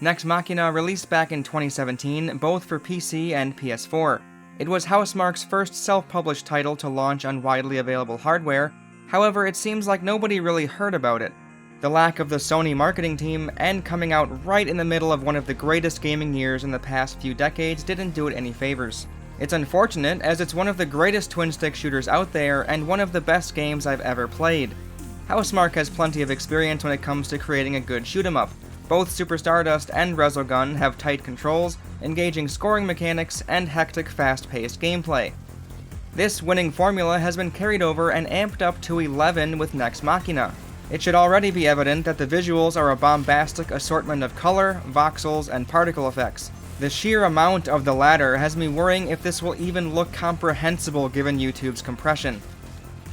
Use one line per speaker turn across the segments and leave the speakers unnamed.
Nex Machina released back in 2017, both for PC and PS4. It was Housemarque's first self-published title to launch on widely available hardware, however it seems like nobody really heard about it. The lack of the Sony marketing team, and coming out right in the middle of one of the greatest gaming years in the past few decades, didn't do it any favors. It's unfortunate, as it's one of the greatest twin-stick shooters out there, and one of the best games I've ever played. Housemarque has plenty of experience when it comes to creating a good shoot-'em-up. Both Super Stardust and Resogun have tight controls, engaging scoring mechanics, and hectic, fast-paced gameplay. This winning formula has been carried over and amped up to 11 with Nex Machina. It should already be evident that the visuals are a bombastic assortment of color, voxels, and particle effects. The sheer amount of the latter has me worrying if this will even look comprehensible given YouTube's compression.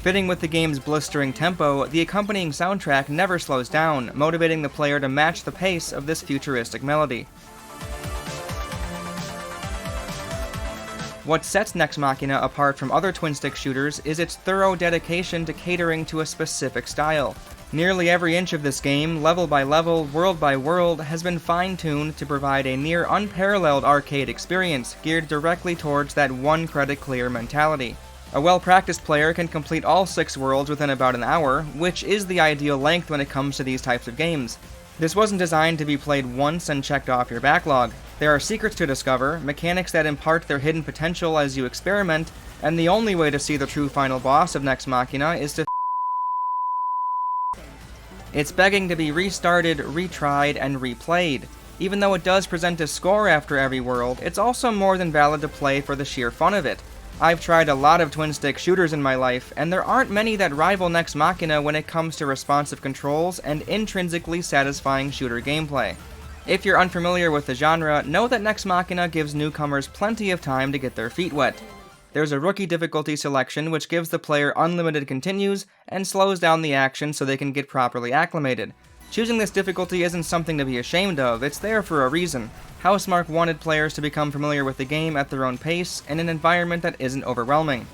Fitting with the game's blistering tempo, the accompanying soundtrack never slows down, motivating the player to match the pace of this futuristic melody. What sets Nex Machina apart from other twin-stick shooters is its thorough dedication to catering to a specific style. Nearly every inch of this game, level by level, world by world, has been fine-tuned to provide a near unparalleled arcade experience geared directly towards that one-credit-clear mentality. A well-practiced player can complete all 6 worlds within about an hour, which is the ideal length when it comes to these types of games. This wasn't designed to be played once and checked off your backlog. There are secrets to discover, mechanics that impart their hidden potential as you experiment, and the only way to see the true final boss of Nex Machina is to It's begging to be restarted, retried, and replayed. Even though it does present a score after every world, it's also more than valid to play for the sheer fun of it. I've tried a lot of twin-stick shooters in my life, and there aren't many that rival Nex Machina when it comes to responsive controls and intrinsically satisfying shooter gameplay. If you're unfamiliar with the genre, know that Nex Machina gives newcomers plenty of time to get their feet wet. There's a rookie difficulty selection which gives the player unlimited continues and slows down the action so they can get properly acclimated. Choosing this difficulty isn't something to be ashamed of, it's there for a reason. Housemarque wanted players to become familiar with the game at their own pace in an environment that isn't overwhelming.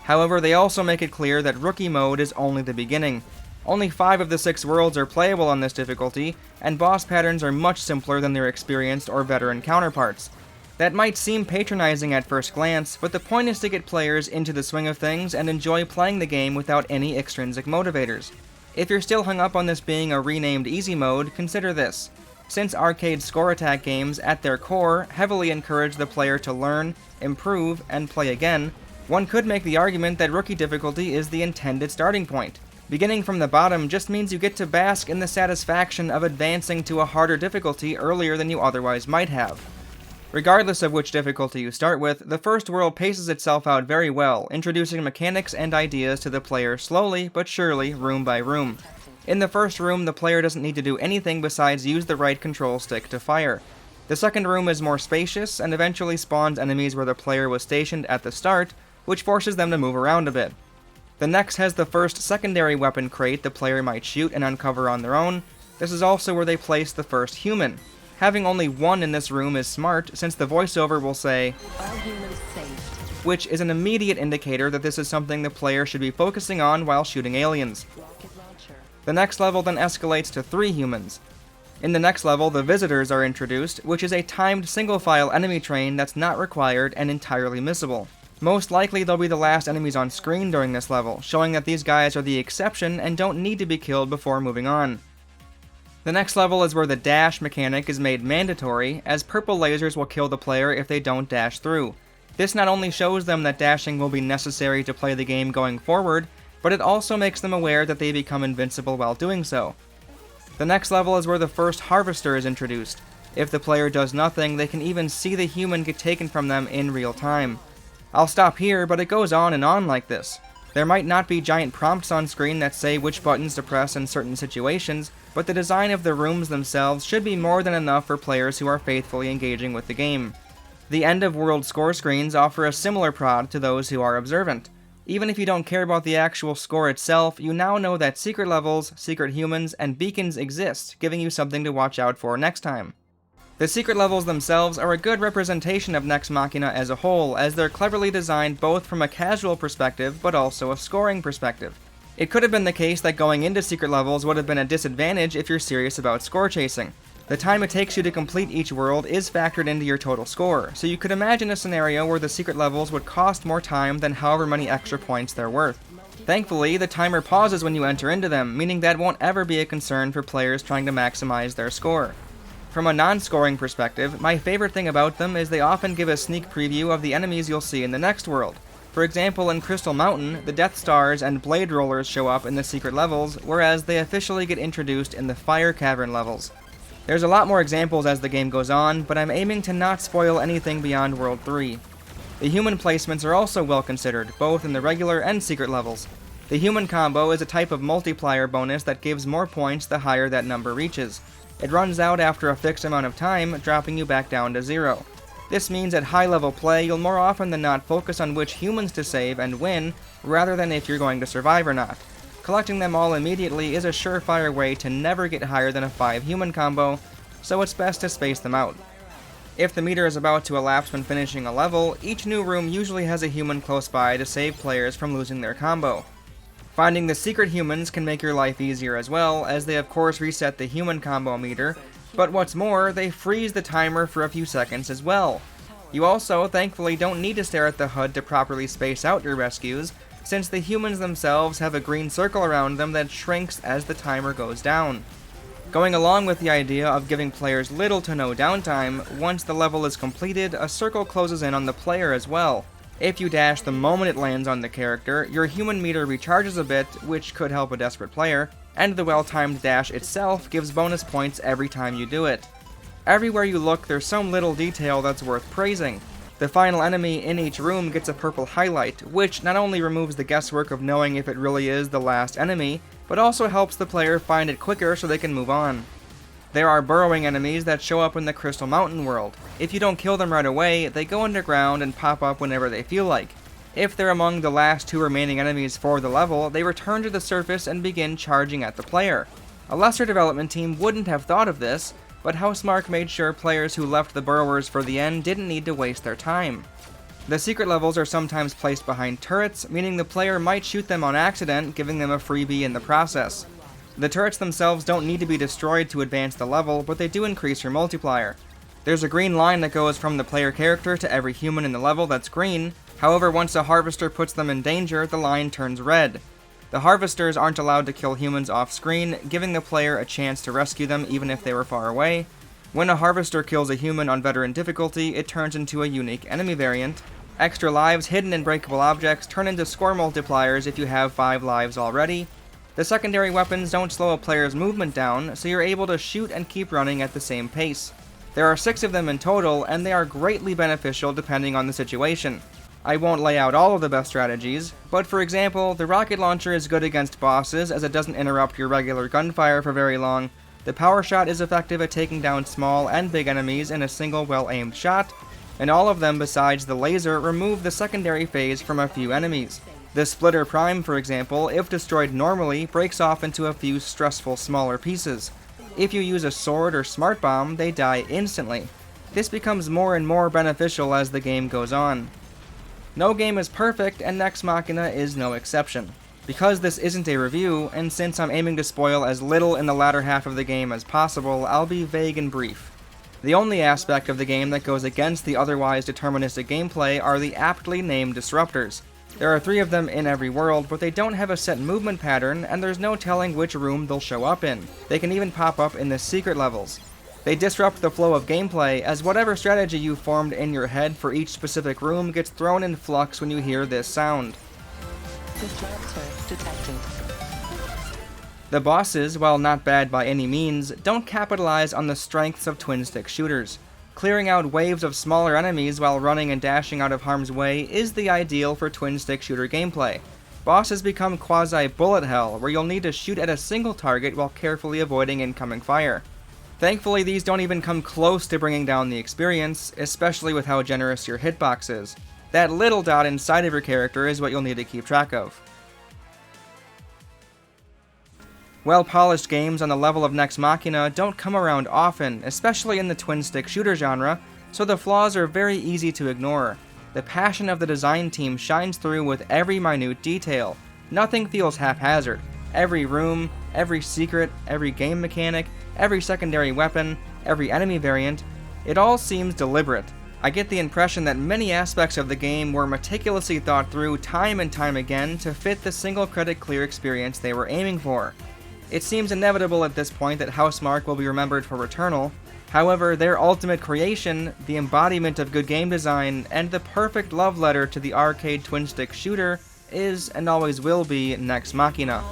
However, they also make it clear that rookie mode is only the beginning. Only 5 of the 6 worlds are playable on this difficulty, and boss patterns are much simpler than their experienced or veteran counterparts. That might seem patronizing at first glance, but the point is to get players into the swing of things and enjoy playing the game without any extrinsic motivators. If you're still hung up on this being a renamed easy mode, consider this. Since arcade score attack games, at their core, heavily encourage the player to learn, improve, and play again, one could make the argument that rookie difficulty is the intended starting point. Beginning from the bottom just means you get to bask in the satisfaction of advancing to a harder difficulty earlier than you otherwise might have. Regardless of which difficulty you start with, the first world paces itself out very well, introducing mechanics and ideas to the player slowly but surely, room by room. In the first room, the player doesn't need to do anything besides use the right control stick to fire. The second room is more spacious and eventually spawns enemies where the player was stationed at the start, which forces them to move around a bit. The next has the first secondary weapon crate the player might shoot and uncover on their own. This is also where they place the first human. Having only one in this room is smart, since the voiceover will say, "All humans saved," which is an immediate indicator that this is something the player should be focusing on while shooting aliens. The next level then escalates to 3 humans. In the next level, the visitors are introduced, which is a timed single-file enemy train that's not required and entirely missable. Most likely they'll be the last enemies on screen during this level, showing that these guys are the exception and don't need to be killed before moving on. The next level is where the dash mechanic is made mandatory, as purple lasers will kill the player if they don't dash through. This not only shows them that dashing will be necessary to play the game going forward, but it also makes them aware that they become invincible while doing so. The next level is where the first harvester is introduced. If the player does nothing, they can even see the human get taken from them in real time. I'll stop here, but it goes on and on like this. There might not be giant prompts on screen that say which buttons to press in certain situations, but the design of the rooms themselves should be more than enough for players who are faithfully engaging with the game. The end-of-world score screens offer a similar prod to those who are observant. Even if you don't care about the actual score itself, you now know that secret levels, secret humans, and beacons exist, giving you something to watch out for next time. The secret levels themselves are a good representation of Nex Machina as a whole, as they're cleverly designed both from a casual perspective, but also a scoring perspective. It could have been the case that going into secret levels would have been a disadvantage if you're serious about score chasing. The time it takes you to complete each world is factored into your total score, so you could imagine a scenario where the secret levels would cost more time than however many extra points they're worth. Thankfully, the timer pauses when you enter into them, meaning that won't ever be a concern for players trying to maximize their score. From a non-scoring perspective, my favorite thing about them is they often give a sneak preview of the enemies you'll see in the next world. For example, in Crystal Mountain, the Death Stars and Blade Rollers show up in the secret levels, whereas they officially get introduced in the Fire Cavern levels. There's a lot more examples as the game goes on, but I'm aiming to not spoil anything beyond World 3. The human placements are also well considered, both in the regular and secret levels. The human combo is a type of multiplier bonus that gives more points the higher that number reaches. It runs out after a fixed amount of time, dropping you back down to 0. This means at high level play, you'll more often than not focus on which humans to save and win, rather than if you're going to survive or not. Collecting them all immediately is a surefire way to never get higher than a 5 human combo, so it's best to space them out. If the meter is about to elapse when finishing a level, each new room usually has a human close by to save players from losing their combo. Finding the secret humans can make your life easier as well, as they of course reset the human combo meter, but what's more, they freeze the timer for a few seconds as well. You also, thankfully, don't need to stare at the HUD to properly space out your rescues, since the humans themselves have a green circle around them that shrinks as the timer goes down. Going along with the idea of giving players little to no downtime, once the level is completed, a circle closes in on the player as well. If you dash the moment it lands on the character, your human meter recharges a bit, which could help a desperate player, and the well-timed dash itself gives bonus points every time you do it. Everywhere you look, there's some little detail that's worth praising. The final enemy in each room gets a purple highlight, which not only removes the guesswork of knowing if it really is the last enemy, but also helps the player find it quicker so they can move on. There are burrowing enemies that show up in the Crystal Mountain world. If you don't kill them right away, they go underground and pop up whenever they feel like. If they're among the last 2 remaining enemies for the level, they return to the surface and begin charging at the player. A lesser development team wouldn't have thought of this, but Housemarque made sure players who left the burrowers for the end didn't need to waste their time. The secret levels are sometimes placed behind turrets, meaning the player might shoot them on accident, giving them a freebie in the process. The turrets themselves don't need to be destroyed to advance the level, but they do increase your multiplier. There's a green line that goes from the player character to every human in the level that's green, however once a harvester puts them in danger, the line turns red. The harvesters aren't allowed to kill humans off-screen, giving the player a chance to rescue them even if they were far away. When a harvester kills a human on veteran difficulty, it turns into a unique enemy variant. Extra lives hidden in breakable objects turn into score multipliers if you have 5 lives already. The secondary weapons don't slow a player's movement down, so you're able to shoot and keep running at the same pace. There are 6 of them in total, and they are greatly beneficial depending on the situation. I won't lay out all of the best strategies, but for example, the rocket launcher is good against bosses as it doesn't interrupt your regular gunfire for very long. The power shot is effective at taking down small and big enemies in a single well-aimed shot, and all of them besides the laser remove the secondary phase from a few enemies. The Splitter Prime, for example, if destroyed normally, breaks off into a few stressful smaller pieces. If you use a sword or smart bomb, they die instantly. This becomes more and more beneficial as the game goes on. No game is perfect, and Nex Machina is no exception. Because this isn't a review, and since I'm aiming to spoil as little in the latter half of the game as possible, I'll be vague and brief. The only aspect of the game that goes against the otherwise deterministic gameplay are the aptly named disruptors. There are 3 of them in every world, but they don't have a set movement pattern, and there's no telling which room they'll show up in. They can even pop up in the secret levels. They disrupt the flow of gameplay, as whatever strategy you formed in your head for each specific room gets thrown in flux when you hear this sound. The bosses, while not bad by any means, don't capitalize on the strengths of twin-stick shooters. Clearing out waves of smaller enemies while running and dashing out of harm's way is the ideal for twin-stick shooter gameplay. Bosses become quasi-bullet hell, where you'll need to shoot at a single target while carefully avoiding incoming fire. Thankfully, these don't even come close to bringing down the experience, especially with how generous your hitbox is. That little dot inside of your character is what you'll need to keep track of. Well-polished games on the level of Nex Machina don't come around often, especially in the twin-stick shooter genre, so the flaws are very easy to ignore. The passion of the design team shines through with every minute detail. Nothing feels haphazard. Every room, every secret, every game mechanic, every secondary weapon, every enemy variant. It all seems deliberate. I get the impression that many aspects of the game were meticulously thought through time and time again to fit the single credit clear experience they were aiming for. It seems inevitable at this point that Housemarque will be remembered for Returnal. However, their ultimate creation, the embodiment of good game design, and the perfect love letter to the arcade twin-stick shooter is, and always will be, Nex Machina.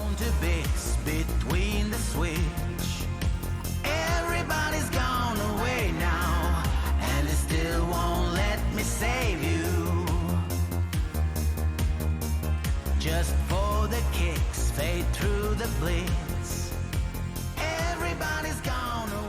Just for the kicks, fade through the blitz. Everybody's gone away.